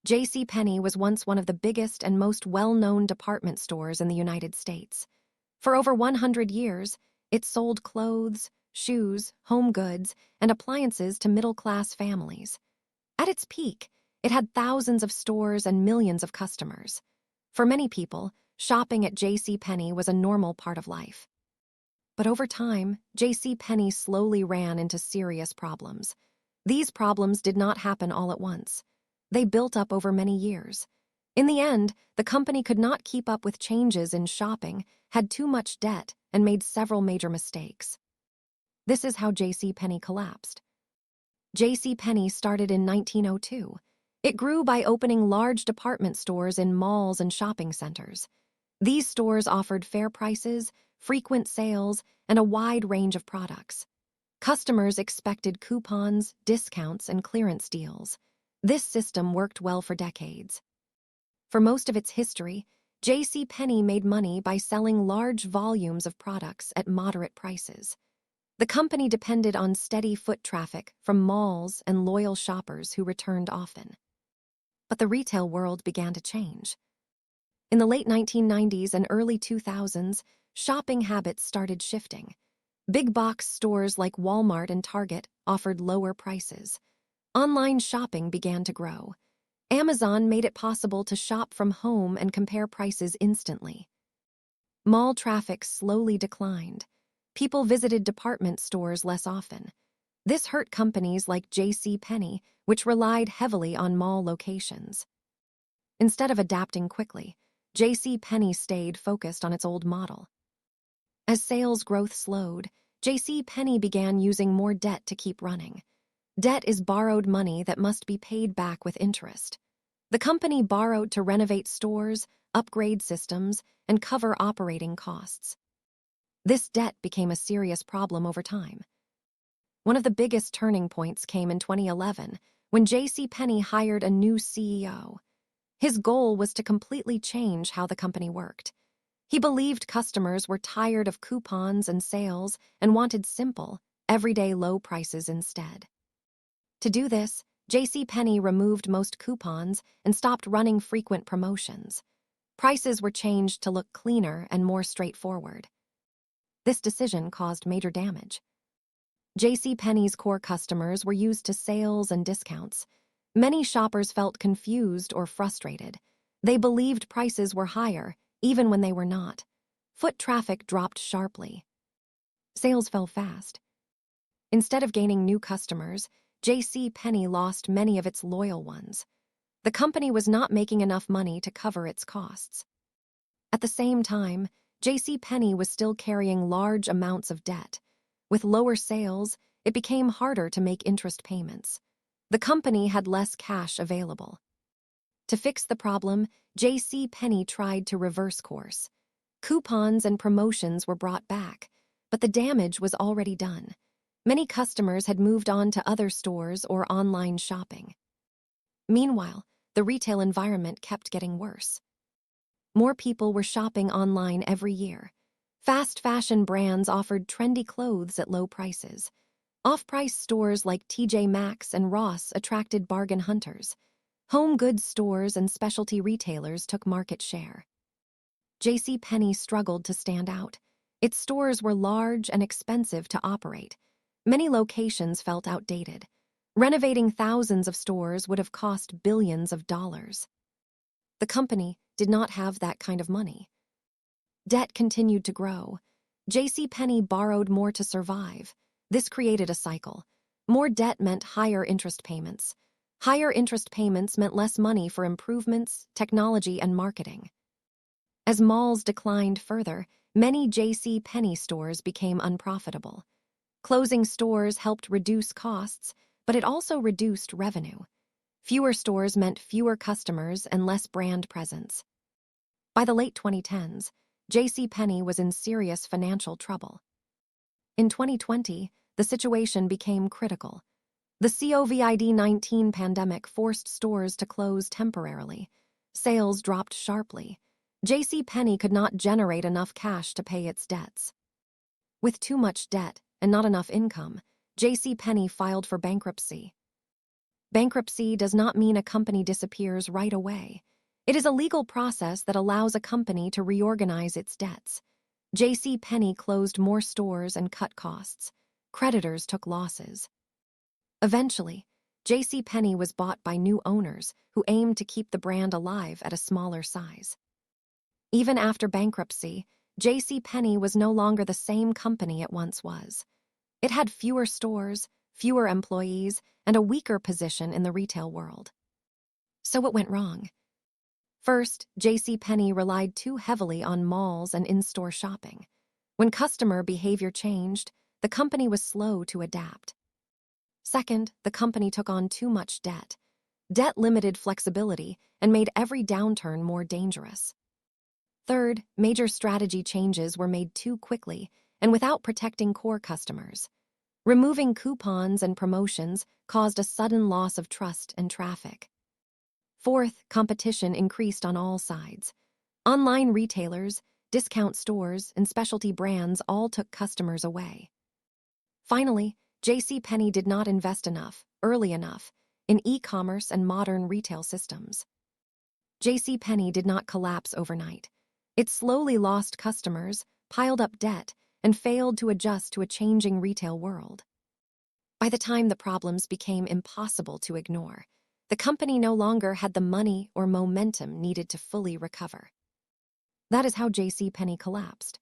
JCPenney was once one of the biggest and most well-known department stores in the United States. For over 100 years, it sold clothes, shoes, home goods, and appliances to middle-class families. At its peak, it had thousands of stores and millions of customers. For many people, shopping at JCPenney was a normal part of life. But over time, JCPenney slowly ran into serious problems. These problems did not happen all at once. They built up over many years. In the end, the company could not keep up with changes in shopping, had too much debt, and made several major mistakes. This is how JCPenney collapsed. JCPenney started in 1902. It grew by opening large department stores in malls and shopping centers. These stores offered fair prices, frequent sales, and a wide range of products. Customers expected coupons, discounts, and clearance deals. This system worked well for decades. For most of its history, JCPenney made money by selling large volumes of products at moderate prices. The company depended on steady foot traffic from malls and loyal shoppers who returned often. But the retail world began to change. In the late 1990s and early 2000s, shopping habits started shifting. Big box stores like Walmart and Target offered lower prices. Online shopping began to grow. Amazon made it possible to shop from home and compare prices instantly. Mall traffic slowly declined. People visited department stores less often. This hurt companies like JCPenney, which relied heavily on mall locations. Instead of adapting quickly, JCPenney stayed focused on its old model. As sales growth slowed, JCPenney began using more debt to keep running. Debt is borrowed money that must be paid back with interest. The company borrowed to renovate stores, upgrade systems, and cover operating costs. This debt became a serious problem over time. One of the biggest turning points came in 2011, when JCPenney hired a new CEO. His goal was to completely change how the company worked. He believed customers were tired of coupons and sales and wanted simple, everyday low prices instead. To do this, JCPenney removed most coupons and stopped running frequent promotions. Prices were changed to look cleaner and more straightforward. This decision caused major damage. JCPenney's core customers were used to sales and discounts. Many shoppers felt confused or frustrated. They believed prices were higher, even when they were not. Foot traffic dropped sharply. Sales fell fast. Instead of gaining new customers, JCPenney lost many of its loyal ones. The company was not making enough money to cover its costs. At the same time, JCPenney was still carrying large amounts of debt. With lower sales, it became harder to make interest payments. The company had less cash available. To fix the problem, JCPenney tried to reverse course. Coupons and promotions were brought back, but the damage was already done. Many customers had moved on to other stores or online shopping. Meanwhile, the retail environment kept getting worse. More people were shopping online every year. Fast fashion brands offered trendy clothes at low prices. Off-price stores like TJ Maxx and Ross attracted bargain hunters. Home goods stores and specialty retailers took market share. JCPenney struggled to stand out. Its stores were large and expensive to operate. Many locations felt outdated. Renovating thousands of stores would have cost billions of dollars. The company did not have that kind of money. Debt continued to grow. JCPenney borrowed more to survive. This created a cycle. More debt meant higher interest payments. Higher interest payments meant less money for improvements, technology, and marketing. As malls declined further, many JCPenney stores became unprofitable. Closing stores helped reduce costs, but it also reduced revenue. Fewer stores meant fewer customers and less brand presence. By the late 2010s, JCPenney was in serious financial trouble. In 2020, the situation became critical. The COVID-19 pandemic forced stores to close temporarily. Sales dropped sharply. JCPenney could not generate enough cash to pay its debts. With too much debt and not enough income, JCPenney filed for bankruptcy. Bankruptcy does not mean a company disappears right away. It is a legal process that allows a company to reorganize its debts. JCPenney closed more stores and cut costs. Creditors took losses. Eventually, JCPenney was bought by new owners who aimed to keep the brand alive at a smaller size. Even after bankruptcy, JCPenney was no longer the same company it once was. It had fewer stores, fewer employees, and a weaker position in the retail world. So what went wrong? First, JCPenney relied too heavily on malls and in-store shopping. When customer behavior changed, the company was slow to adapt. Second, the company took on too much debt. Debt limited flexibility and made every downturn more dangerous. Third, major strategy changes were made too quickly and without protecting core customers. Removing coupons and promotions caused a sudden loss of trust and traffic. Fourth, competition increased on all sides. Online retailers, discount stores, and specialty brands all took customers away. Finally, JCPenney did not invest enough, early enough, in e-commerce and modern retail systems. JCPenney did not collapse overnight. It slowly lost customers, piled up debt, and failed to adjust to a changing retail world. By the time the problems became impossible to ignore, the company no longer had the money or momentum needed to fully recover. That is how JCPenney collapsed.